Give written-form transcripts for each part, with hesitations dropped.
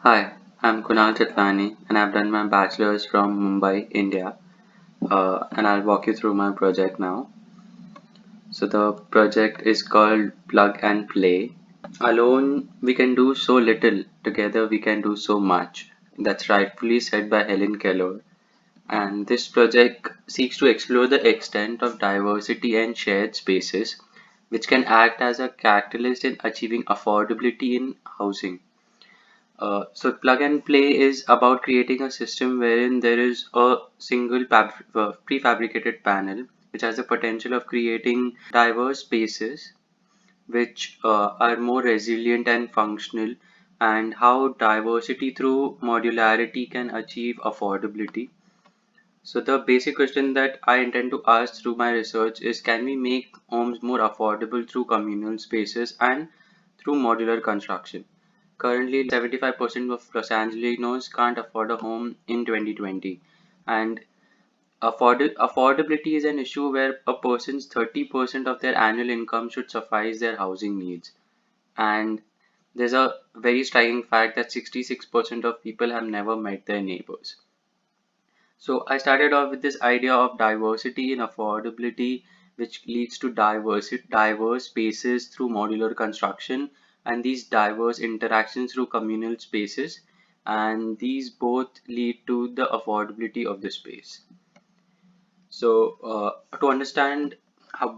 Hi, I'm Kunal Chatlani and I've done my bachelor's from Mumbai, India. And I'll walk you through my project now. So the project is called Plug and Play. Alone we can do so little, together we can do so much. That's rightfully said by Helen Keller. And this project seeks to explore the extent of diversity and shared spaces, which can act as a catalyst in achieving affordability in housing. So plug and play is about creating a system wherein there is a single prefabricated panel which has the potential of creating diverse spaces which are more resilient and functional, and how diversity through modularity can achieve affordability. So the basic question that I intend to ask through my research is, can we make homes more affordable through communal spaces and through modular construction? Currently, 75% of Los Angelenos can't afford a home in 2020. And affordability is an issue where a person's 30% of their annual income should suffice their housing needs. And there's a very striking fact that 66% of people have never met their neighbors. So I started off with this idea of diversity and affordability, which leads to diverse spaces through modular construction, and these diverse interactions through communal spaces, and these both lead to the affordability of the space. So to understand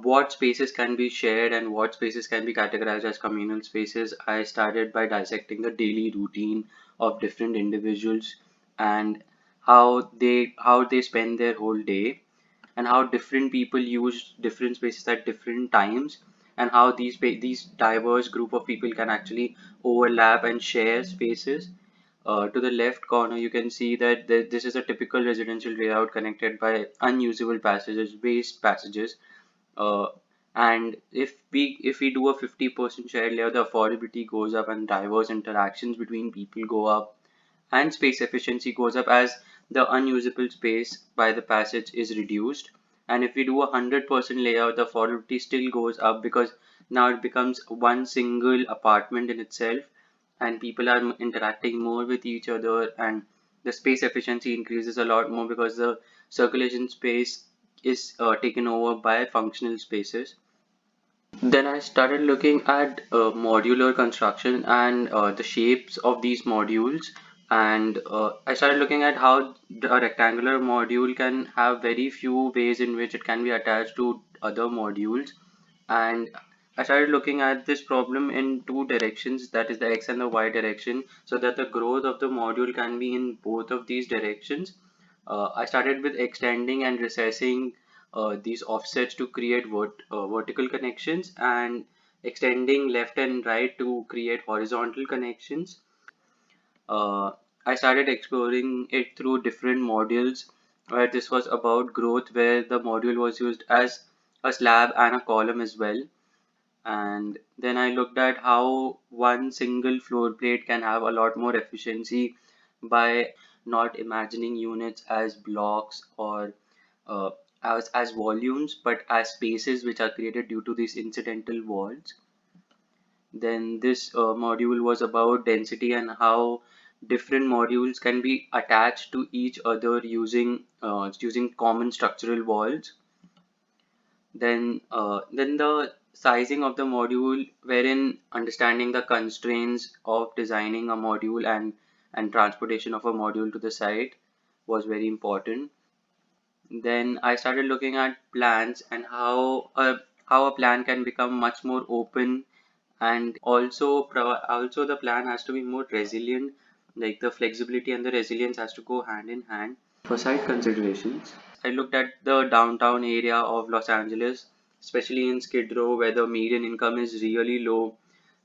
what spaces can be shared and what spaces can be categorized as communal spaces, I started by dissecting the daily routine of different individuals and how they spend their whole day, and how different people use different spaces at different times, and how these diverse group of people can actually overlap and share spaces. To the left corner, you can see that this is a typical residential layout connected by unusable passages, waste passages. Uh, and if we do a 50% shared layout, the affordability goes up and diverse interactions between people go up, and space efficiency goes up as the unusable space by the passage is reduced. And if we do 100% layout, the affordability still goes up because now it becomes one single apartment in itself, and people are interacting more with each other, and the space efficiency increases a lot more because the circulation space is taken over by functional spaces. Then I started looking at modular construction and the shapes of these modules. And I started looking at how a rectangular module can have very few ways in which it can be attached to other modules. And I started looking at this problem in two directions, that is the X and the Y direction, so that the growth of the module can be in both of these directions. I started with extending and recessing these offsets to create vertical connections, and extending left and right to create horizontal connections. Uh, I started exploring it through different modules, where this was about growth, where the module was used as a slab and a column as well. And then I looked at how one single floor plate can have a lot more efficiency by not imagining units as blocks or uh, as volumes, but as spaces which are created due to these incidental walls. Then this module was about density and how different modules can be attached to each other using common structural walls. Then the sizing of the module, wherein understanding the constraints of designing a module and transportation of a module to the site was very important. Then I started looking at plans and how a plan can become much more open, and also the plan has to be more resilient. Like the flexibility and the resilience has to go hand in hand. For site considerations, I looked at the downtown area of Los Angeles, especially in Skid Row, where the median income is really low.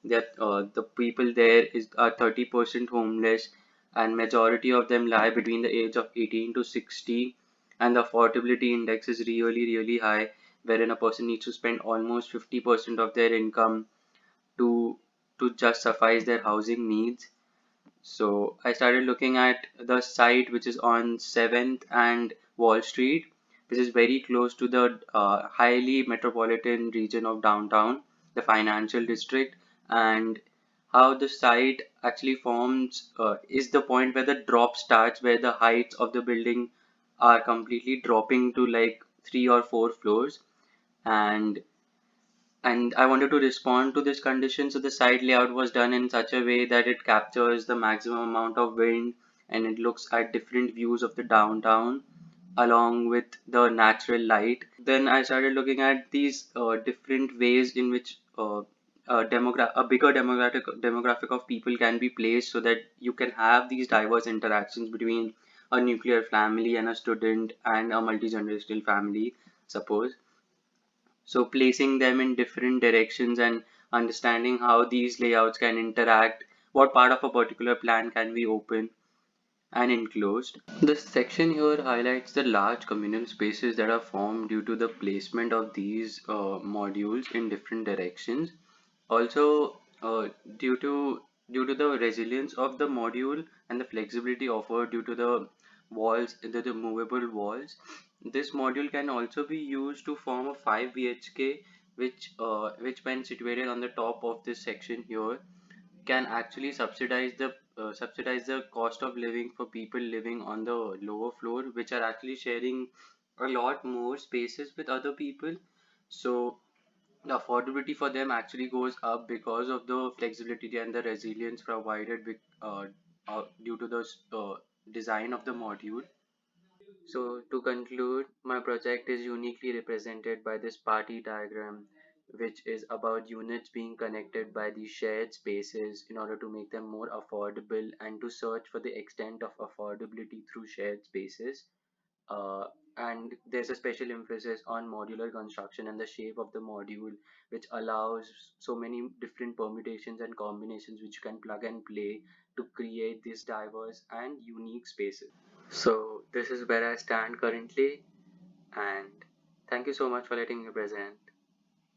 That the people there are 30% homeless, and majority of them lie between the age of 18 to 60, and the affordability index is really high, wherein a person needs to spend almost 50% of their income to to just suffice their housing needs. So I started looking at the site which is on 7th and Wall Street, which is very close to the highly metropolitan region of downtown, the financial district. And how the site actually forms is the point where the drop starts, where the heights of the building are completely dropping to like 3 or 4 floors. and and I wanted to respond to this condition, so the site layout was done in such a way that it captures the maximum amount of wind, and it looks at different views of the downtown along with the natural light. Then I started looking at these different ways in which a bigger demographic of people can be placed, so that you can have these diverse interactions between a nuclear family and a student and a multi-generational family, suppose. So placing them in different directions and understanding how these layouts can interact, what part of a particular plan can be open and enclosed. This section here highlights the large communal spaces that are formed due to the placement of these modules in different directions. Also, due to the resilience of the module and the flexibility offered due to the the movable walls, this module can also be used to form a 5 BHK, which when situated on the top of this section here, can actually subsidize the cost of living for people living on the lower floor, which are actually sharing a lot more spaces with other people. So the affordability for them actually goes up because of the flexibility and the resilience provided due to the design of the module. So, to conclude, my project is uniquely represented by this party diagram, which is about units being connected by these shared spaces in order to make them more affordable and to search for the extent of affordability through shared spaces. Uh, and there's a special emphasis on modular construction and the shape of the module, which allows so many different permutations and combinations which you can plug and play to create these diverse and unique spaces. So this is where I stand currently, and thank you so much for letting me present.